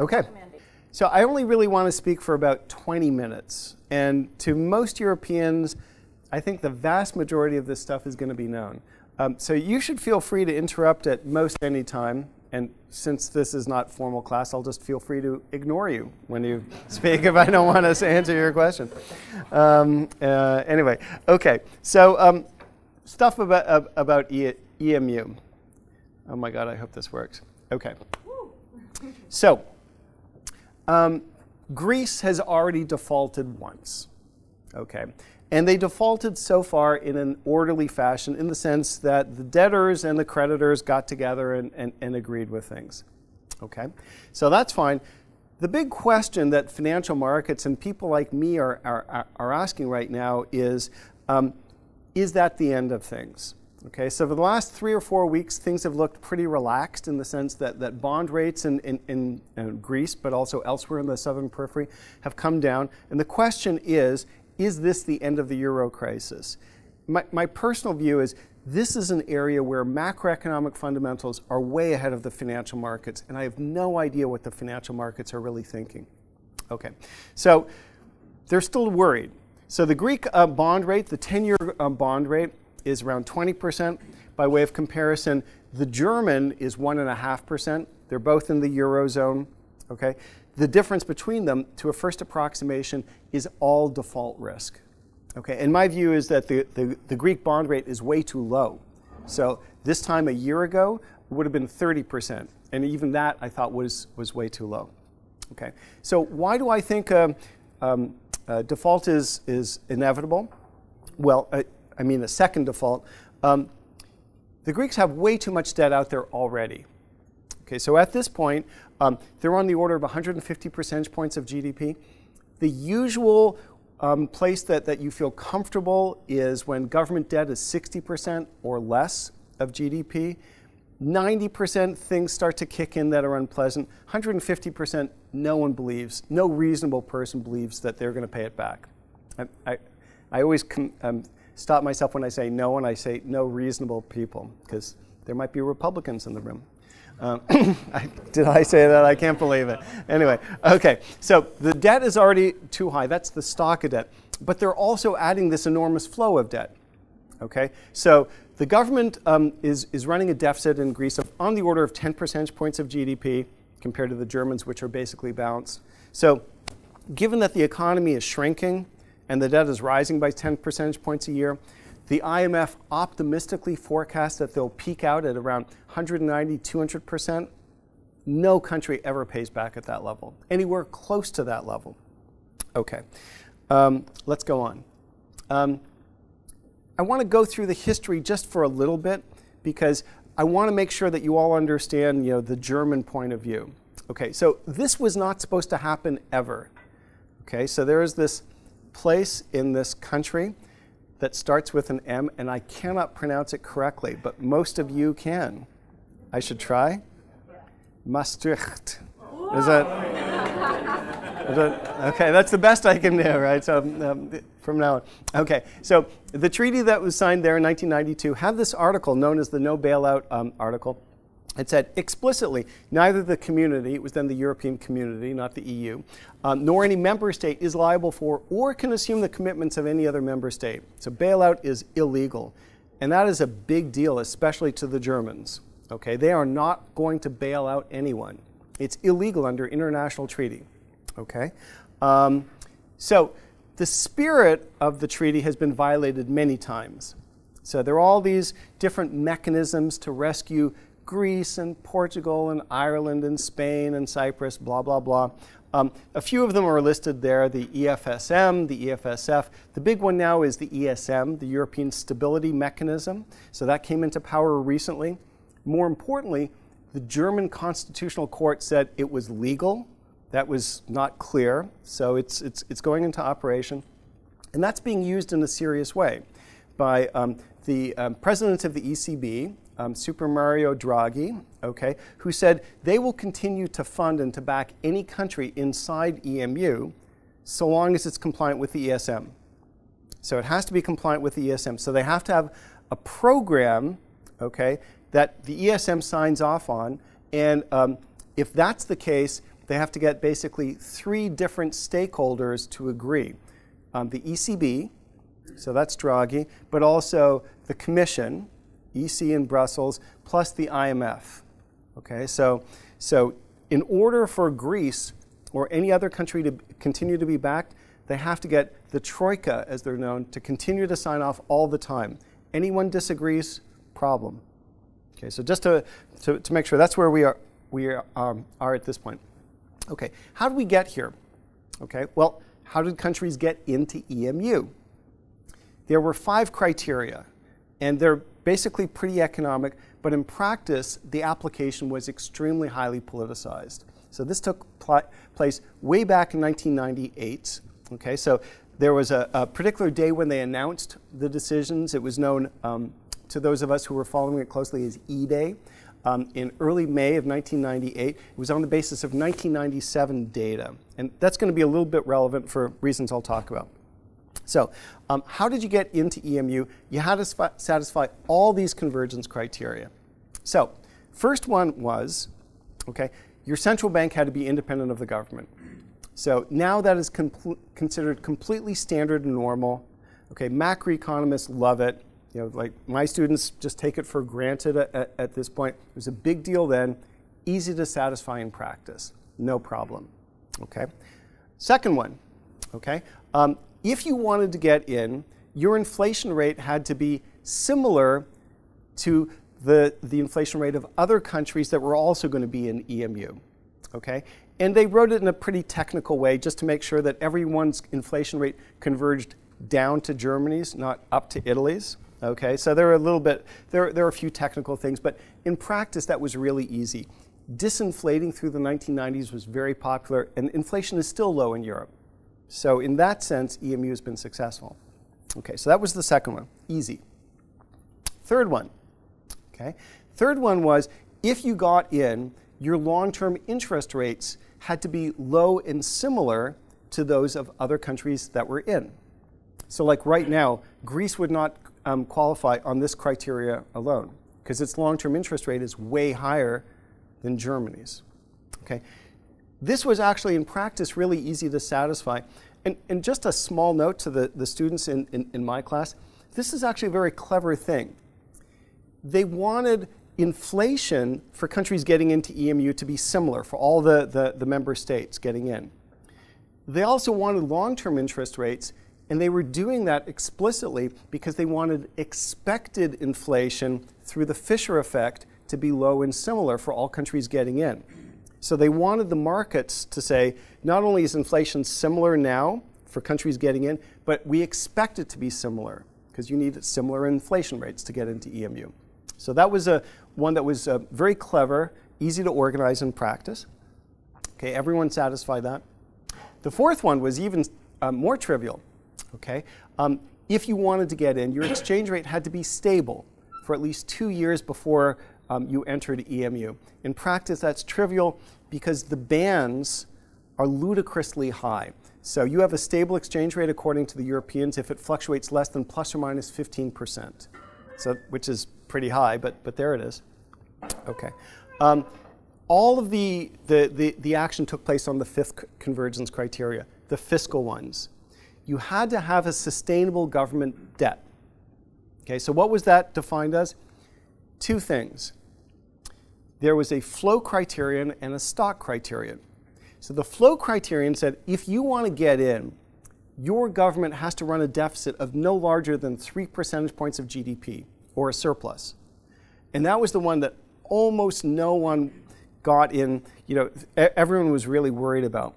Okay. So I only really want to speak for about 20 minutes. And to most Europeans, I think the vast majority of this stuff is going to be known. So you should feel free to interrupt at most any time. And since this is not formal class, I'll just feel free to ignore you when you speak if I don't want to answer your question. Anyway, okay. So stuff about EMU. Oh my God, I hope this works. Okay. So Greece has already defaulted once. Okay. And they defaulted so far in an orderly fashion in the sense that the debtors and the creditors got together and agreed with things. Okay? So that's fine. The big question that financial markets and people like me are asking right now is that the end of things? Okay, so for the last 3 or 4 weeks, things have looked pretty relaxed in the sense that bond rates in Greece, but also elsewhere in the southern periphery, have come down. And the question is this the end of the euro crisis? My personal view is this is an area where macroeconomic fundamentals are way ahead of the financial markets, and I have no idea what the financial markets are really thinking. Okay, so they're still worried. So the Greek bond rate, the 10-year bond rate, is around 20%. By way of comparison, the German is 1.5%. They're both in the Eurozone. Okay? The difference between them, to a first approximation, is all default risk. Okay? And my view is that the Greek bond rate is way too low. So this time a year ago, it would have been 30%. And even that, I thought, was way too low. Okay? So why do I think default is inevitable? Well, I mean the second default. The Greeks have way too much debt out there already. Okay, so at this point, they're on the order of 150 percentage points of GDP. The usual place that you feel comfortable is when government debt is 60% or less of GDP. 90% things start to kick in that are unpleasant. 150%, no one believes, no reasonable person believes that they're going to pay it back. I always stop myself when I say no, and I say no reasonable people, because there might be Republicans in the room. Did I say that? I can't believe it. Anyway, okay, so the debt is already too high. That's the stock of debt. But they're also adding this enormous flow of debt. Okay, so the government is running a deficit in Greece of on the order of 10 percentage points of GDP compared to the Germans, which are basically balanced. So given that the economy is shrinking and the debt is rising by 10 percentage points a year, the IMF optimistically forecasts that they'll peak out at around 190, 200%. No country ever pays back at that level, anywhere close to that level. Okay, let's go on. I want to go through the history just for a little bit because I want to make sure that you all understand, the German point of view. Okay, so this was not supposed to happen ever. Okay, so there is this place in this country that starts with an M, and I cannot pronounce it correctly, but most of you can. I should try? Maastricht. Is that okay, that's the best I can do, right? So from now on. Okay, so the treaty that was signed there in 1992 had this article known as the No Bailout article. It said explicitly, neither the community, it was then the European community, not the EU, nor any member state is liable for or can assume the commitments of any other member state. So bailout is illegal. And that is a big deal, especially to the Germans. Okay, they are not going to bail out anyone. It's illegal under international treaty. Okay, so the spirit of the treaty has been violated many times. So there are all these different mechanisms to rescue Greece and Portugal and Ireland and Spain and Cyprus, blah, blah, blah. A few of them are listed there, the EFSM, the EFSF. The big one now is the ESM, the European Stability Mechanism. So that came into power recently. More importantly, the German Constitutional Court said it was legal. That was not clear, so it's going into operation. And that's being used in a serious way by the president of the ECB, Super Mario Draghi, okay, who said they will continue to fund and to back any country inside EMU so long as it's compliant with the ESM. So it has to be compliant with the ESM. So they have to have a program, okay, that the ESM signs off on. And if that's the case, they have to get basically 3 different stakeholders to agree. The ECB, so that's Draghi, but also the Commission, EC in Brussels, plus the IMF. Okay, so in order for Greece or any other country to continue to be backed, they have to get the Troika, as they're known, to continue to sign off all the time. Anyone disagrees, problem. Okay, so just to make sure, that's where we are at this point. Okay, how did we get here? Okay, well, how did countries get into EMU? There were 5 criteria, and they're basically pretty economic, but in practice, the application was extremely highly politicized. So this took place way back in 1998. Okay, so there was a particular day when they announced the decisions. It was known to those of us who were following it closely as E-Day. In early May of 1998, it was on the basis of 1997 data. And that's going to be a little bit relevant for reasons I'll talk about. So how did you get into EMU? You had to satisfy all these convergence criteria. So first one was, okay, your central bank had to be independent of the government. So now that is considered completely standard and normal. Okay, macroeconomists love it. You know, like my students just take it for granted at this point. It was a big deal then, easy to satisfy in practice, no problem. Okay. Second one, okay, if you wanted to get in, your inflation rate had to be similar to the inflation rate of other countries that were also going to be in EMU. Okay, and they wrote it in a pretty technical way just to make sure that everyone's inflation rate converged down to Germany's, not up to Italy's. Okay, so there are a few technical things, but in practice that was really easy. Disinflating through the 1990s was very popular, and inflation is still low in Europe. So in that sense, EMU has been successful. Okay, so that was the second one, easy. Third one, okay. Third one was if you got in, your long-term interest rates had to be low and similar to those of other countries that were in. So like right now, Greece would not qualify on this criteria alone because its long-term interest rate is way higher than Germany's. Okay. This was actually in practice really easy to satisfy. And just a small note to the students in my class, this is actually a very clever thing. They wanted inflation for countries getting into EMU to be similar for all the member states getting in. They also wanted long-term interest rates, and they were doing that explicitly because they wanted expected inflation through the Fisher effect to be low and similar for all countries getting in. So they wanted the markets to say, not only is inflation similar now for countries getting in, but we expect it to be similar because you need similar inflation rates to get into EMU. So that was one that was very clever, easy to organize in practice. Okay, everyone satisfied that. The fourth one was even more trivial. Okay, if you wanted to get in, your exchange rate had to be stable for at least 2 years before you entered EMU. In practice, that's trivial because the bands are ludicrously high. So you have a stable exchange rate according to the Europeans if it fluctuates less than plus or minus 15%, so, which is pretty high, but there it is. Okay. All of the action took place on the 5th convergence criteria, the fiscal ones. You had to have a sustainable government debt. Okay, so what was that defined as? 2 things. There was a flow criterion and a stock criterion. So the flow criterion said if you want to get in, your government has to run a deficit of no larger than 3 percentage points of GDP or a surplus. And that was the one that almost no one got in, everyone was really worried about.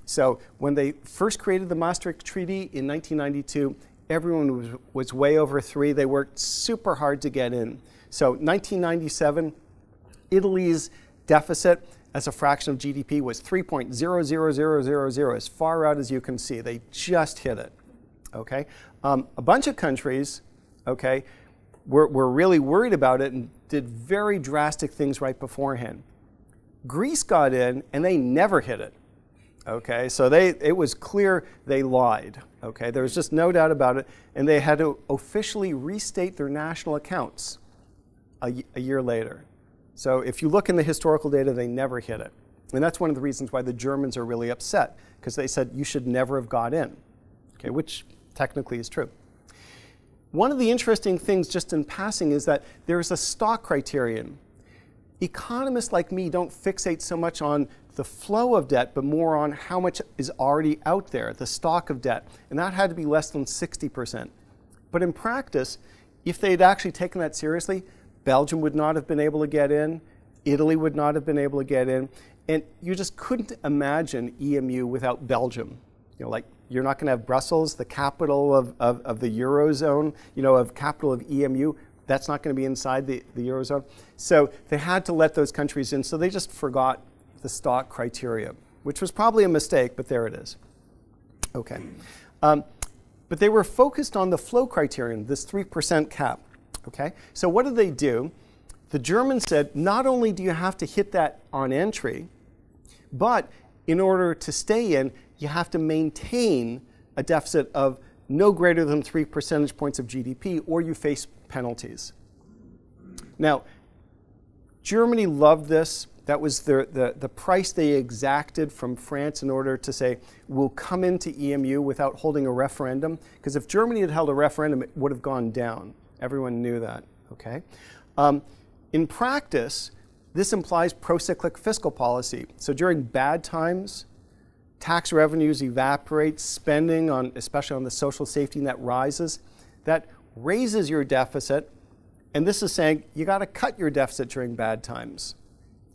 So when they first created the Maastricht Treaty in 1992, everyone was way over 3. They worked super hard to get in. So 1997, Italy's deficit as a fraction of GDP was 3.00000, as far out as you can see. They just hit it. Okay, a bunch of countries, okay, were really worried about it and did very drastic things right beforehand. Greece got in and they never hit it. Okay, so it was clear they lied. Okay, there was just no doubt about it, and they had to officially restate their national accounts a year later. So if you look in the historical data, they never hit it. And that's one of the reasons why the Germans are really upset, because they said you should never have got in, okay, which technically is true. One of the interesting things, just in passing, is that there's a stock criterion. Economists like me don't fixate so much on the flow of debt, but more on how much is already out there, the stock of debt. And that had to be less than 60%. But in practice, if they had actually taken that seriously, Belgium would not have been able to get in, Italy would not have been able to get in, and you just couldn't imagine EMU without Belgium. You know, like, you're not going to have Brussels, the capital of the Eurozone, you know, of capital of EMU. That's not going to be inside the Eurozone. So they had to let those countries in, so they just forgot the stock criteria, which was probably a mistake, but there it is. Okay. But they were focused on the flow criterion, this 3% cap. Okay. So what did they do? The Germans said, not only do you have to hit that on entry, but in order to stay in, you have to maintain a deficit of no greater than 3 percentage points of GDP, or you face penalties. Now, Germany loved this. That was the price they exacted from France in order to say, we'll come into EMU without holding a referendum. Because if Germany had held a referendum, it would have gone down. Everyone knew that. Okay? In practice, this implies pro-cyclic fiscal policy. So during bad times, tax revenues evaporate, spending, especially on the social safety net, rises. That raises your deficit. And this is saying you got to cut your deficit during bad times.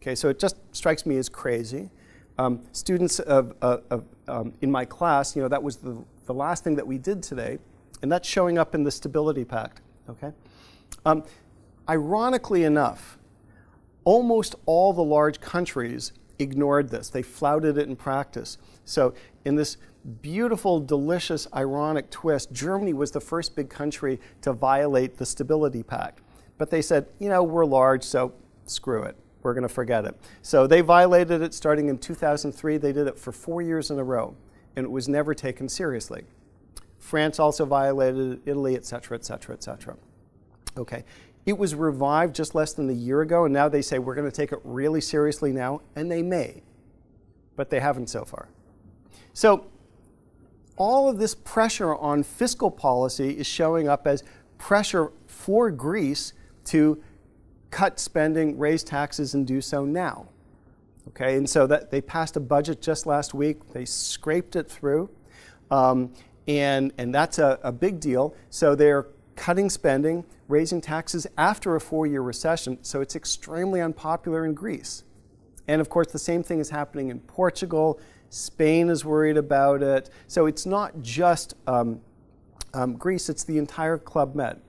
Okay, so it just strikes me as crazy. Students in my class, you know, that was the last thing that we did today, and that's showing up in the Stability Pact. Okay. Ironically enough, almost all the large countries ignored this. They flouted it in practice. So in this beautiful, delicious, ironic twist, Germany was the first big country to violate the Stability Pact. But they said, you know, we're large, so screw it. We're going to forget it. So they violated it starting in 2003. They did it for 4 years in a row, and it was never taken seriously. France also violated it, Italy, et cetera, et cetera, et cetera. Okay. It was revived just less than a year ago, and now they say we're going to take it really seriously now, and they may, but they haven't so far. So all of this pressure on fiscal policy is showing up as pressure for Greece to cut spending, raise taxes, and do so now. Okay, and so that they passed a budget just last week. They scraped it through, and that's a big deal. So they're cutting spending, raising taxes after a 4-year recession. So it's extremely unpopular in Greece. And of course, the same thing is happening in Portugal. Spain is worried about it. So it's not just Greece, it's the entire Club Med.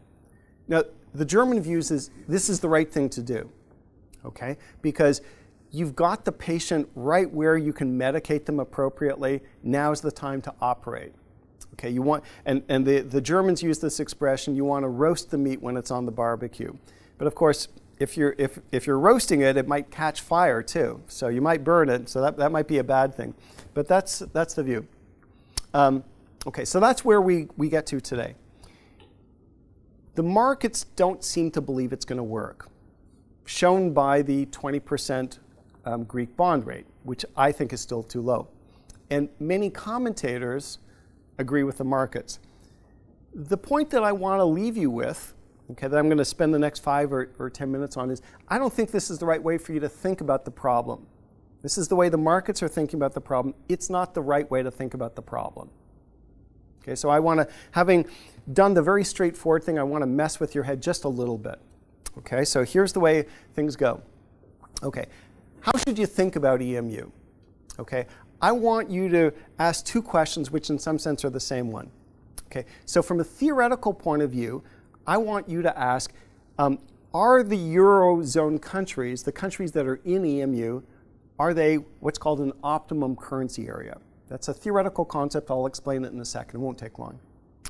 Now, the German views is this is the right thing to do, okay? Because you've got the patient right where you can medicate them appropriately. Now's the time to operate. Okay, you want, and the Germans use this expression, you want to roast the meat when it's on the barbecue. But of course, if you're roasting it, it might catch fire too. So you might burn it, so that might be a bad thing. But that's the view. Okay, so that's where we get to today. The markets don't seem to believe it's going to work, shown by the 20% Greek bond rate, which I think is still too low. And many commentators agree with the markets. The point that I want to leave you with, okay, that I'm going to spend the next 5 or 10 minutes on is, I don't think this is the right way for you to think about the problem. This is the way the markets are thinking about the problem. It's not the right way to think about the problem. Okay, so I want to, having done the very straightforward thing, I want to mess with your head just a little bit. Okay, so here's the way things go. Okay, how should you think about EMU? Okay, I want you to ask 2 questions which in some sense are the same one. Okay, so from a theoretical point of view, I want you to ask, are the Eurozone countries, the countries that are in EMU, are they what's called an optimum currency area? That's a theoretical concept. I'll explain it in a second. It won't take long.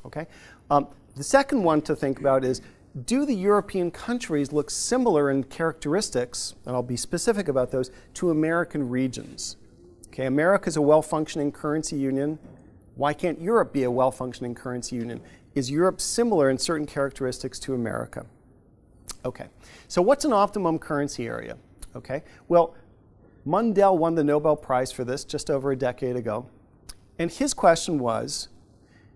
Okay? The second one to think about is, do the European countries look similar in characteristics, and I'll be specific about those, to American regions? Okay, America is a well-functioning currency union. Why can't Europe be a well-functioning currency union? Is Europe similar in certain characteristics to America? Okay, so what's an optimum currency area? Okay, well, Mundell won the Nobel Prize for this just over a decade ago. And his question was,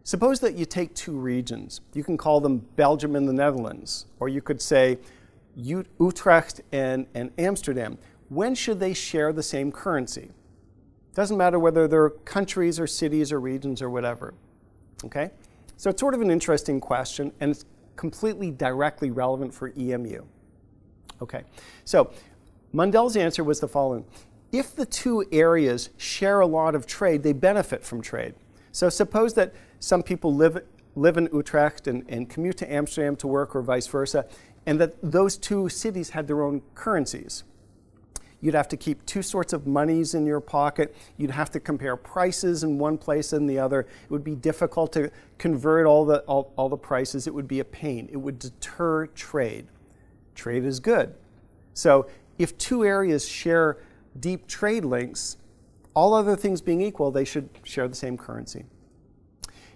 suppose that you take two regions. You can call them Belgium and the Netherlands, or you could say Utrecht and Amsterdam. When should they share the same currency? Doesn't matter whether they're countries or cities or regions or whatever. Okay? So it's sort of an interesting question, and it's completely directly relevant for EMU. Okay, so Mundell's answer was the following. If the two areas share a lot of trade, they benefit from trade. So suppose that some people live in Utrecht and commute to Amsterdam to work or vice versa, and that those two cities had their own currencies. You'd have to keep two sorts of monies in your pocket. You'd have to compare prices in one place and the other. It would be difficult to convert all the prices. It would be a pain. It would deter trade. Trade is good. So if two areas share deep trade links, all other things being equal, they should share the same currency.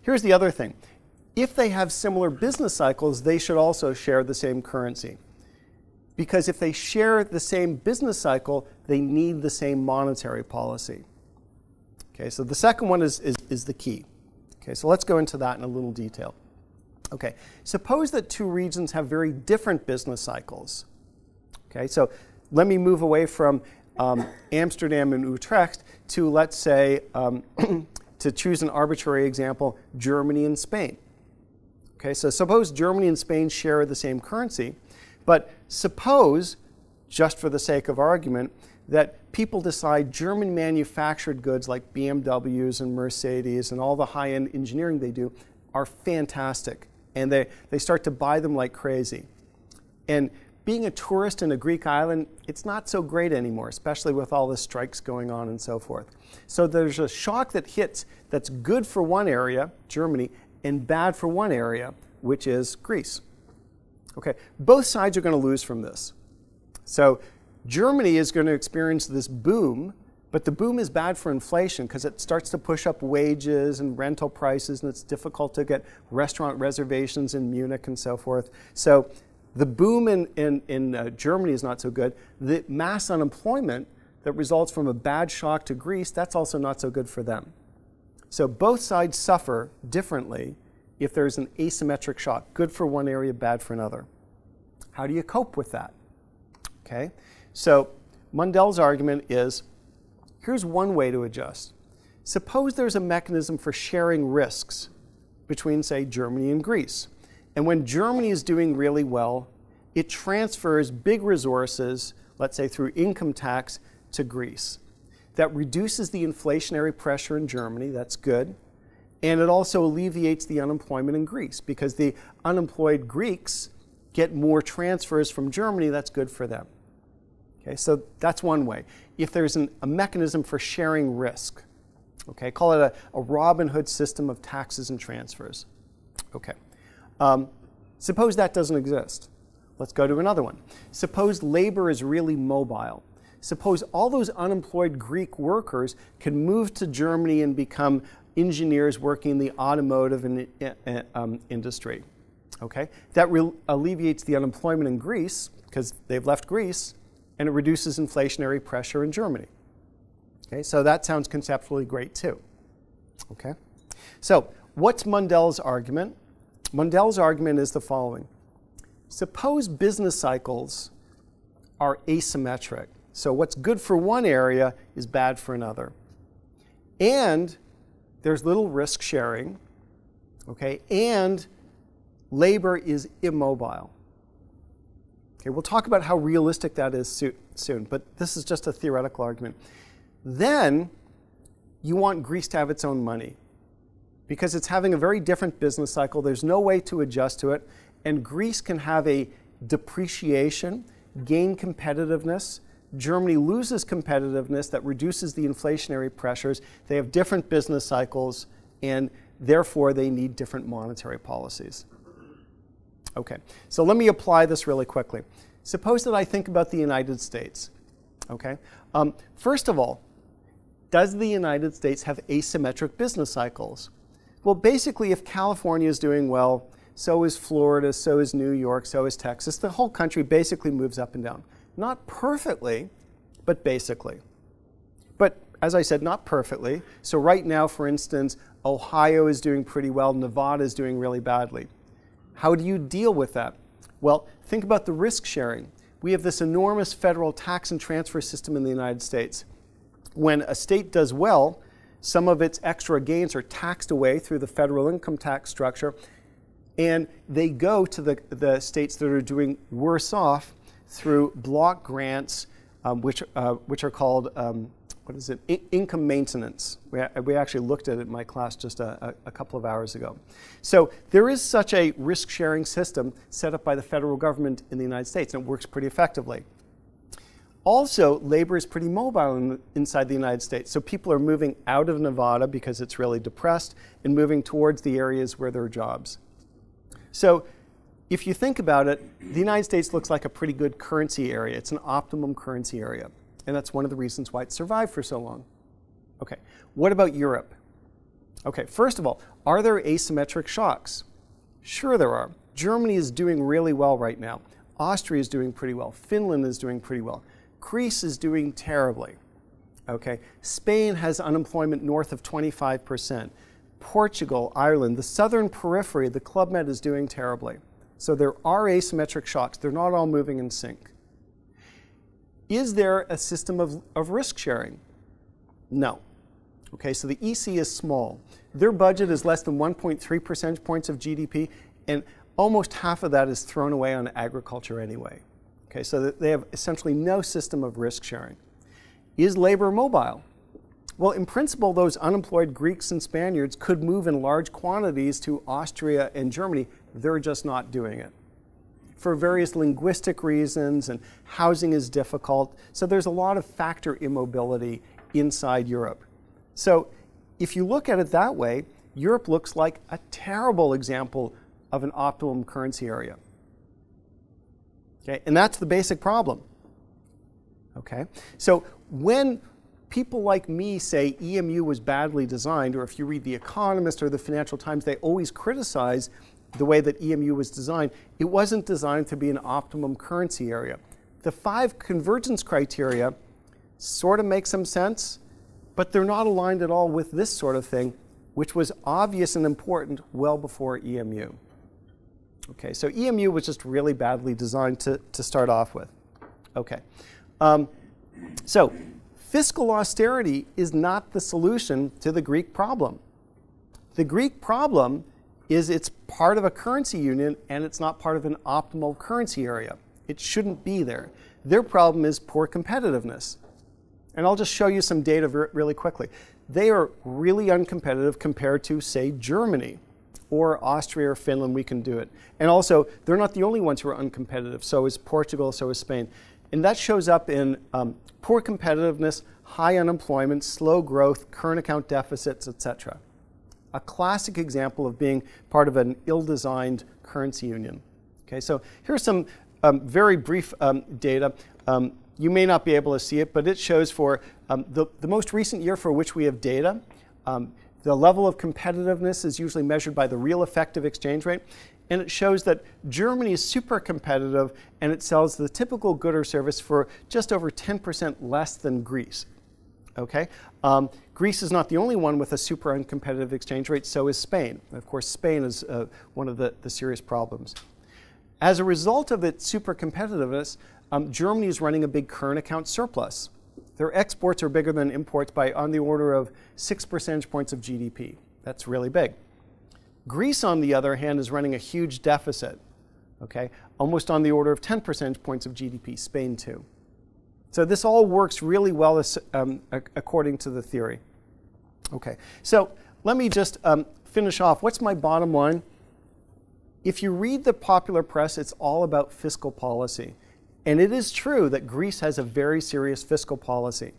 Here's the other thing. If they have similar business cycles, they should also share the same currency. Because if they share the same business cycle, they need the same monetary policy. Okay, so the second one is the key. Okay, so let's go into that in a little detail. Okay, suppose that two regions have very different business cycles. Okay, so let me move away from Amsterdam and Utrecht to, let's say, to choose an arbitrary example, Germany and Spain. Okay, so suppose Germany and Spain share the same currency, but suppose, just for the sake of argument, that people decide German manufactured goods like BMWs and Mercedes and all the high-end engineering they do are fantastic. And they start to buy them like crazy. And being a tourist in a Greek island, it's not so great anymore, especially with all the strikes going on and so forth. So there's a shock that hits that's good for one area, Germany, and bad for one area, which is Greece. Okay, both sides are going to lose from this. So Germany is going to experience this boom, but the boom is bad for inflation because it starts to push up wages and rental prices, and it's difficult to get restaurant reservations in Munich and so forth. So the boom in Germany is not so good. The mass unemployment that results from a bad shock to Greece, that's also not so good for them. So both sides suffer differently if there's an asymmetric shock, good for one area, bad for another. How do you cope with that? Okay, so Mundell's argument is, here's one way to adjust. Suppose there's a mechanism for sharing risks between, say, Germany and Greece. And when Germany is doing really well, it transfers big resources, let's say through income tax, to Greece. That reduces the inflationary pressure in Germany, that's good. And it also alleviates the unemployment in Greece because the unemployed Greeks get more transfers from Germany, that's good for them. Okay, so that's one way. If there's a mechanism for sharing risk, okay, call it a Robin Hood system of taxes and transfers. Okay, suppose that doesn't exist. Let's go to another one. Suppose labor is really mobile. Suppose all those unemployed Greek workers can move to Germany and become engineers working in the automotive industry. Okay? That alleviates the unemployment in Greece because they've left Greece, and it reduces inflationary pressure in Germany. Okay? So that sounds conceptually great too. Okay? So what's Mundell's argument? Mundell's argument is the following. Suppose business cycles are asymmetric. So what's good for one area is bad for another. And there's little risk sharing, okay? And labor is immobile. Okay, we'll talk about how realistic that is soon, but this is just a theoretical argument. Then you want Greece to have its own money because it's having a very different business cycle. There's no way to adjust to it, and Greece can have a depreciation, gain competitiveness. Germany loses competitiveness that reduces the inflationary pressures. They have different business cycles, and therefore they need different monetary policies. Okay, so let me apply this really quickly. Suppose that I think about the United States. Okay, first of all, does the United States have asymmetric business cycles? Well, basically, if California is doing well, so is Florida, so is New York, so is Texas. The whole country basically moves up and down. Not perfectly, but basically. But as I said, not perfectly. So right now, for instance, Ohio is doing pretty well, Nevada is doing really badly. How do you deal with that? Well, think about the risk sharing. We have this enormous federal tax and transfer system in the United States. When a state does well, some of its extra gains are taxed away through the federal income tax structure, and they go to the states that are doing worse off through block grants, which are called, income maintenance. We actually looked at it in my class just a couple of hours ago. So there is such a risk-sharing system set up by the federal government in the United States, and it works pretty effectively. Also, labor is pretty mobile inside the United States. So people are moving out of Nevada because it's really depressed and moving towards the areas where there are jobs. So if you think about it, the United States looks like a pretty good currency area. It's an optimum currency area. And that's one of the reasons why it survived for so long. Okay, what about Europe? Okay, first of all, are there asymmetric shocks? Sure there are. Germany is doing really well right now. Austria is doing pretty well. Finland is doing pretty well. Greece is doing terribly. Okay, Spain has unemployment north of 25%. Portugal, Ireland, the southern periphery, the Club Med is doing terribly. So there are asymmetric shocks. They're not all moving in sync. Is there a system of risk sharing? No. Okay, so the EC is small. Their budget is less than 1.3 percentage points of GDP, and almost half of that is thrown away on agriculture anyway. Okay, so they have essentially no system of risk sharing. Is labor mobile? Well, in principle, those unemployed Greeks and Spaniards could move in large quantities to Austria and Germany. They're just not doing it for various linguistic reasons, and housing is difficult. So there's a lot of factor immobility inside Europe. So if you look at it that way, Europe looks like a terrible example of an optimum currency area. Okay, and that's the basic problem. Okay, so when people like me say EMU was badly designed, or if you read The Economist or the Financial Times, they always criticize the way that EMU was designed. It wasn't designed to be an optimum currency area. The 5 convergence criteria sort of make some sense, but they're not aligned at all with this sort of thing, which was obvious and important well before EMU. Okay, so EMU was just really badly designed to start off with. Okay, so fiscal austerity is not the solution to the Greek problem. The Greek problem is it's part of a currency union and it's not part of an optimal currency area. It shouldn't be there. Their problem is poor competitiveness. And I'll just show you some data really quickly. They are really uncompetitive compared to, say, Germany or Austria or Finland. We can do it. And also, they're not the only ones who are uncompetitive. So is Portugal, so is Spain. And that shows up in poor competitiveness, high unemployment, slow growth, current account deficits, etc. A classic example of being part of an ill-designed currency union. Okay, so here's some very brief data. You may not be able to see it, but it shows for the most recent year for which we have data. The level of competitiveness is usually measured by the real effective exchange rate. And it shows that Germany is super competitive, and it sells the typical good or service for just over 10% less than Greece. Okay? Greece is not the only one with a super uncompetitive exchange rate, so is Spain. Of course, Spain is one of the serious problems. As a result of its super competitiveness, Germany is running a big current account surplus. Their exports are bigger than imports by on the order of 6 percentage points of GDP. That's really big. Greece, on the other hand, is running a huge deficit, okay? Almost on the order of 10 percentage points of GDP, Spain too. So this all works really well according to the theory. Okay, so let me just finish off. What's my bottom line? If you read the popular press, it's all about fiscal policy. And it is true that Greece has a very serious fiscal policy.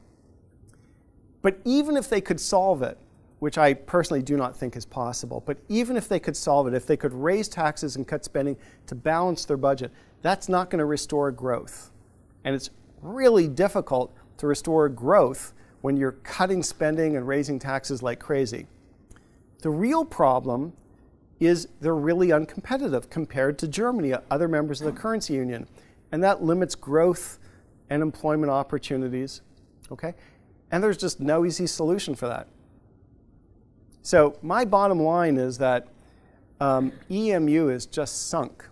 But even if they could solve it, which I personally do not think is possible, but even if they could solve it, if they could raise taxes and cut spending to balance their budget, that's not going to restore growth. And it's really difficult to restore growth when you're cutting spending and raising taxes like crazy. The real problem is they're really uncompetitive compared to Germany, other members of the currency union. And that limits growth and employment opportunities. Okay? And there's just no easy solution for that. So my bottom line is that EMU is just sunk.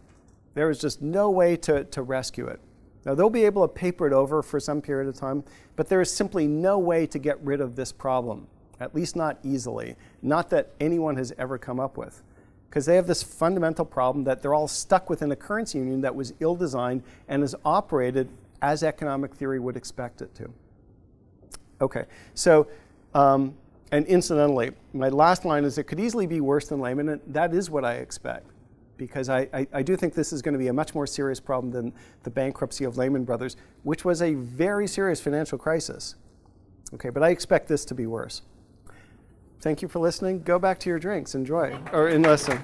There is just no way to rescue it. Now, they'll be able to paper it over for some period of time, but there is simply no way to get rid of this problem, at least not easily, not that anyone has ever come up with. Because they have this fundamental problem that they're all stuck within a currency union that was ill-designed and is operated as economic theory would expect it to. Okay, so, and incidentally, my last line is it could easily be worse than Lehman, and that is what I expect. Because I do think this is going to be a much more serious problem than the bankruptcy of Lehman Brothers, which was a very serious financial crisis. Okay, but I expect this to be worse. Thank you for listening. Go back to your drinks. Enjoy. Or listen.